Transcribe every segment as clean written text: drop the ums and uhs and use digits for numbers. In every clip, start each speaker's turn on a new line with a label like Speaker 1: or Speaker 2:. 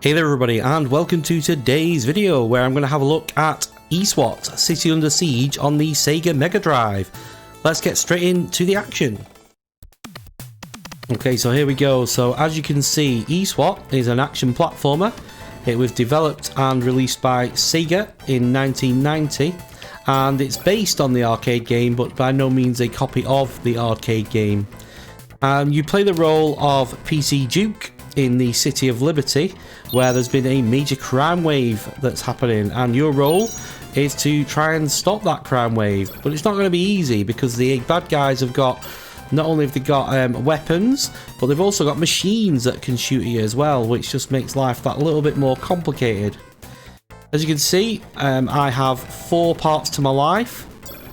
Speaker 1: Hey there everybody, and welcome to today's video where I'm going to have a look at ESwat, City Under Siege on the Sega Megadrive. Let's get straight into the action. Okay, so here we go. So as you can see, ESwat is an action platformer. It was developed and released by Sega in 1990, and it's based on the arcade game, but by no means a copy of the arcade game. You play the role of PC Duke in the City of Liberty, where there's been a major crime wave that's happening, and your role is to try and stop that crime wave. But it's not going to be easy, because the bad guys have got, not only have they got weapons, but they've also got machines that can shoot at you as well, which just makes life that little bit more complicated. As you can see, I have 4 parts to my life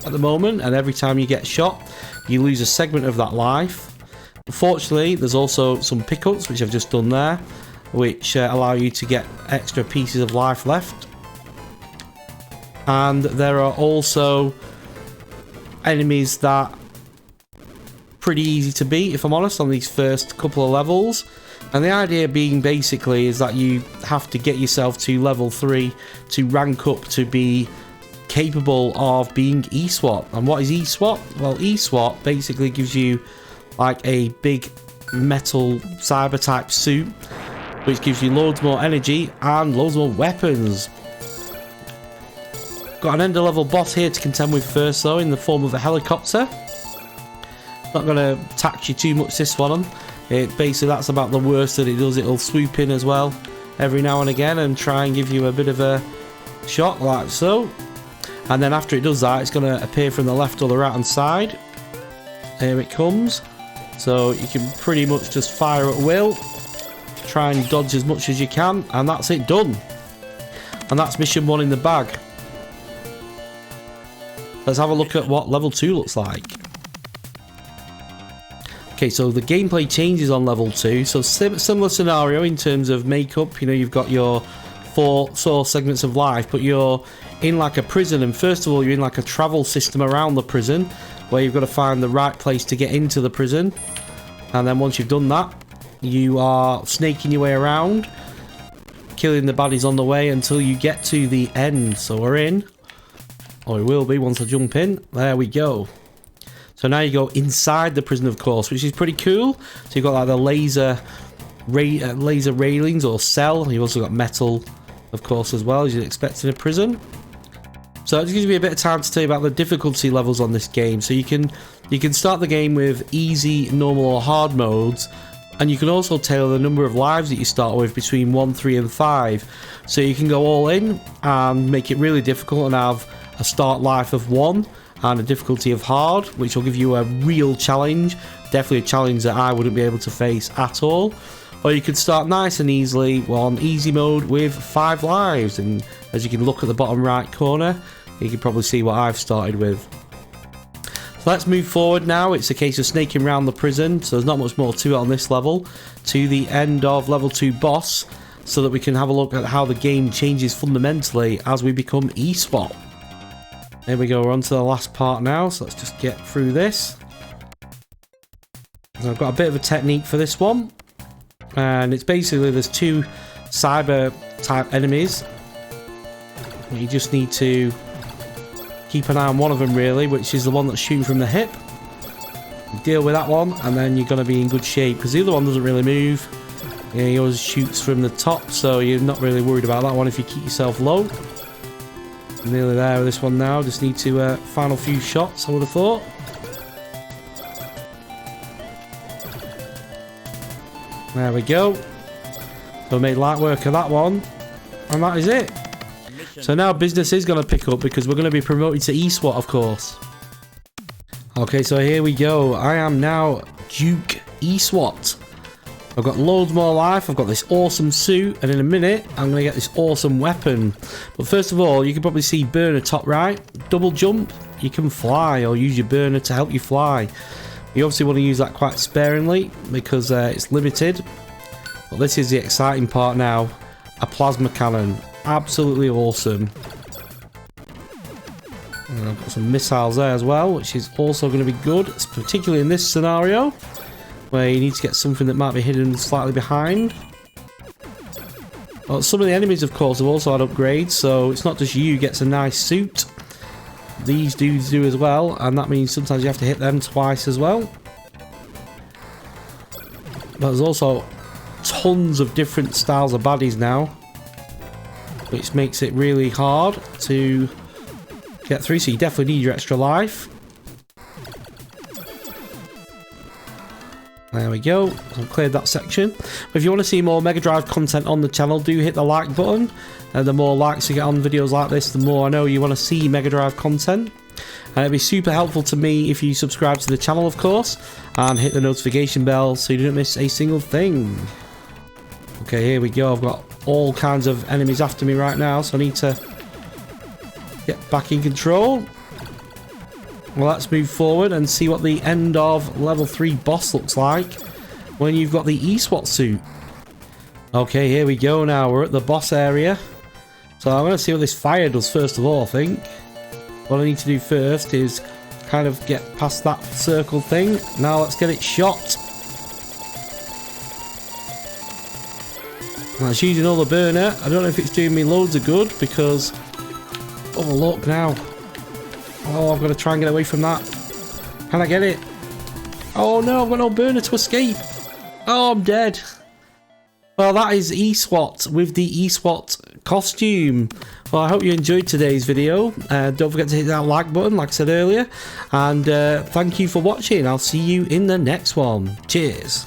Speaker 1: at the moment, and every time you get shot you lose a segment of that life. Unfortunately, there's also some pickups, which I've just done there, which allow you to get extra pieces of life left. And there are also enemies that are pretty easy to beat, if I'm honest, on these first couple of levels. And the idea being basically is that you have to get yourself to level 3 to rank up to be capable of being ESwat. And what is ESwat? Well, ESwat basically gives you like a big metal cyber type suit, which gives you loads more energy and loads more weapons. Got an end of level boss here to contend with first though, in the form of a helicopter. Not going to tax you too much this one. Basically that's about the worst that it does. It'll swoop in as well every now and again and try and give you a bit of a shock like so. And then after it does that, it's going to appear from the left or the right hand side. Here it comes. So you can pretty much just fire at will, try and dodge as much as you can, and that's it done. And that's mission 1 in the bag. Let's have a look at what level 2 looks like. Okay, so the gameplay changes on level 2. So similar scenario in terms of makeup. You know, you've got your 4 segments of life, but you're in like a prison, and first of all you're in like a travel system around the prison, where you've got to find the right place to get into the prison. And then once you've done that, you are snaking your way around, killing the baddies on the way until you get to the end. So we're in, or we will be once I jump in. There we go. So now you go inside the prison, of course, which is pretty cool. So you've got like the laser railings or cell. You've also got metal, of course, as well, as you'd expect in a prison. So it gives me a bit of time to tell you about the difficulty levels on this game. So you can start the game with easy, normal or hard modes, and you can also tailor the number of lives that you start with between 1, 3 and 5. So you can go all in and make it really difficult and have a start life of 1 and a difficulty of hard, which will give you a real challenge, definitely a challenge that I wouldn't be able to face at all. Or you could start nice and easily on easy mode with 5 lives, and as you can look at the bottom right corner, you can probably see what I've started with. So let's move forward now. It's a case of snaking around the prison, so there's not much more to it on this level, to the end of level 2 boss, so that we can have a look at how the game changes fundamentally as we become ESwat. There we go, we're on to the last part now, so let's just get through this. So I've got a bit of a technique for this one, and it's basically there's 2 cyber type enemies. You just need to keep an eye on one of them really, which is the one that's shooting from the hip. Deal with that one and then you're going to be in good shape, because the other one doesn't really move. Yeah, he always shoots from the top, so you're not really worried about that one if you keep yourself low. I'm nearly there with this one now, just need to final few shots I would have thought. There we go. So made light work of that one, and that is it. So now business is going to pick up, because we're going to be promoted to ESwat, of course. Okay, so here we go. I am now Duke ESwat. I've got loads more life, I've got this awesome suit, and in a minute I'm going to get this awesome weapon. But first of all, you can probably see burner top right, double jump, you can fly, or use your burner to help you fly. You obviously want to use that quite sparingly, because it's limited. But this is the exciting part now, a plasma cannon. Absolutely awesome. And I've got some missiles there as well, which is also going to be good, particularly in this scenario where you need to get something that might be hidden slightly behind. Well, some of the enemies, of course, have also had upgrades, so it's not just you who gets a nice suit. These dudes do as well, and that means sometimes you have to hit them twice as well. But there's also tons of different styles of baddies now, which makes it really hard to get through, so you definitely need your extra life. There we go, I've cleared that section. If you want to see more Mega Drive content on the channel, do hit the like button. The more likes you get on videos like this, the more I know you want to see Mega Drive content. And it'd be super helpful to me if you subscribe to the channel, of course, and hit the notification bell so you don't miss a single thing. Okay, here we go. I've got all kinds of enemies after me right now, so I need to get back in control. Well, let's move forward and see what the end of level 3 boss looks like when you've got the ESwat suit. Okay, here we go now. We're at the boss area. So I'm going to see what this fire does first of all, I think. What I need to do first is kind of get past that circle thing. Now let's get it shot. Now it's using all the burner. I don't know if it's doing me loads of good because... Oh, look now. Oh, I've got to try and get away from that. Can I get it? Oh no, I've got no burner to escape. Oh, I'm dead. Well, that is ESwat with the ESwat costume. Well, I hope you enjoyed today's video. Don't forget to hit that like button, like I said earlier. And thank you for watching. I'll see you in the next one. Cheers.